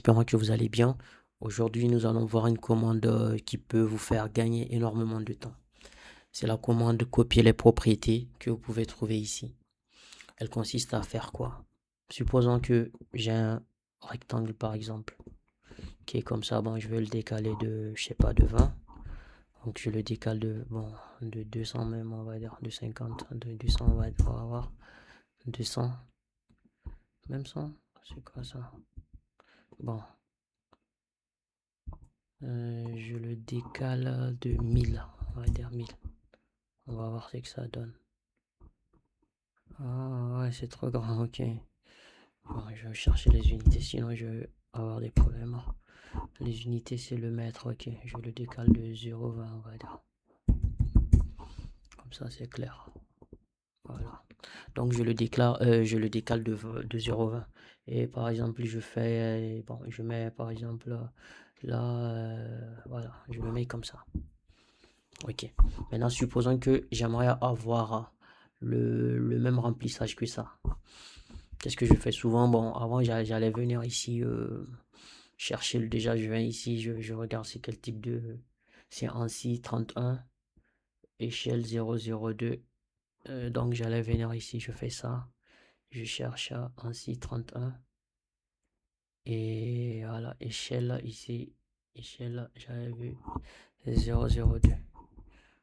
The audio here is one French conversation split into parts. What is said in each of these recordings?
espérant que vous allez bien. Aujourd'hui, nous allons voir une commande qui peut vous faire gagner énormément de temps. C'est la commande copier les propriétés que vous pouvez trouver ici. Elle consiste à faire quoi? Supposons que j'ai un rectangle par exemple qui est comme ça. Bon, je veux le décaler de, je sais pas, de 20. Donc je le décale de, bon, de 200 même, on va dire, de 50, de 200, on va voir, 200, même 100, c'est quoi ça? Bon, je le décale de 1000, on va dire 1000. On va voir ce que ça donne. Ah ouais, c'est trop grand, ok. Bon, je vais chercher les unités, sinon je vais avoir des problèmes. Les unités, c'est le mètre, ok. Je le décale de 0,20, on va dire. Comme ça, c'est clair. Voilà. Donc, je le décale de 0,20. Et par exemple, je fais, bon, je mets par exemple là, voilà, je le mets comme ça. Ok. Maintenant, supposons que j'aimerais avoir le même remplissage que ça. Qu'est-ce que je fais souvent? Bon, avant, j'allais venir ici chercher déjà, je viens ici, je regarde c'est quel type de. C'est ANSI 31, échelle 002. Donc, j'allais venir ici, je fais ça. Je cherche à ANSI 31. Et voilà, échelle ici. Échelle, j'avais vu 002.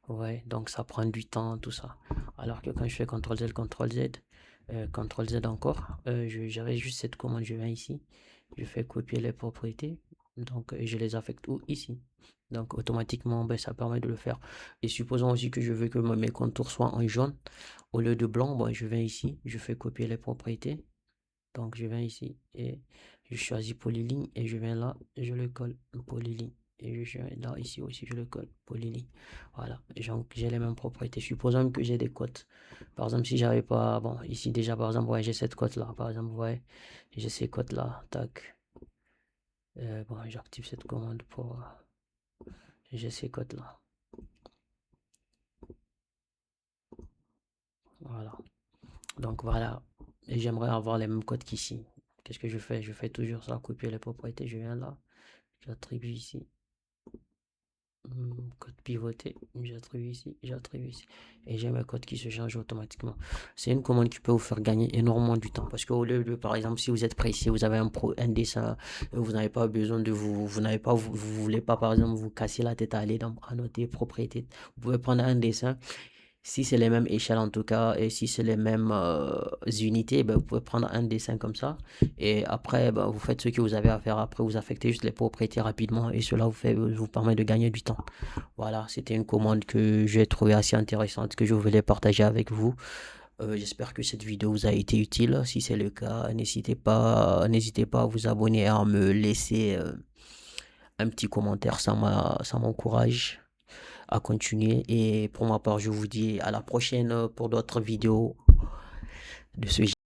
Ouais, donc ça prend du temps, tout ça. Alors que quand je fais CTRL-Z, CTRL-Z, CTRL-Z encore, j'avais juste cette commande, je viens ici, je fais copier les propriétés, donc je les affecte où? Ici. Donc automatiquement, ben, ça permet de le faire. Et supposons aussi que je veux que mes contours soient en jaune au lieu de blanc, ben, je viens ici, je fais copier les propriétés. Donc je viens ici et je choisis polyligne et je viens là, je le colle, polyligne. Et je viens là, ici aussi, je le colle, polyligne. Voilà, donc j'ai les mêmes propriétés. Supposons que j'ai des cotes. Par exemple, si j'avais pas, bon, ici déjà, par exemple, ouais, j'ai cette cote-là. Par exemple, ouais, j'ai ces cotes-là, tac. Bon, j'active cette commande pour, j'ai ces cotes-là. Voilà. Donc voilà, et j'aimerais avoir les mêmes codes qu'ici. Qu'est-ce que je fais? Je fais toujours ça, copier les propriétés, je viens là, j'attribue ici. Code pivoté, j'attribue ici, j'attribue ici. Et j'ai mes codes qui se changent automatiquement. C'est une commande qui peut vous faire gagner énormément du temps. Parce qu'au lieu de, par exemple, si vous êtes pressé, vous avez un dessin, vous n'avez pas besoin de vous n'avez pas, vous voulez pas, par exemple, vous casser la tête à aller dans, à noter propriété. Vous pouvez prendre un dessin. Si c'est les mêmes échelles en tout cas, et si c'est les mêmes unités, ben, vous pouvez prendre un dessin comme ça. Et après, ben, vous faites ce que vous avez à faire. Après, vous affectez juste les propriétés rapidement. Et cela vous permet de gagner du temps. Voilà, c'était une commande que j'ai trouvée assez intéressante, que je voulais partager avec vous. J'espère que cette vidéo vous a été utile. Si c'est le cas, n'hésitez pas à vous abonner et à me laisser un petit commentaire. Ça m'encourage à continuer. Et pour ma part, je vous dis à la prochaine pour d'autres vidéos de ce genre.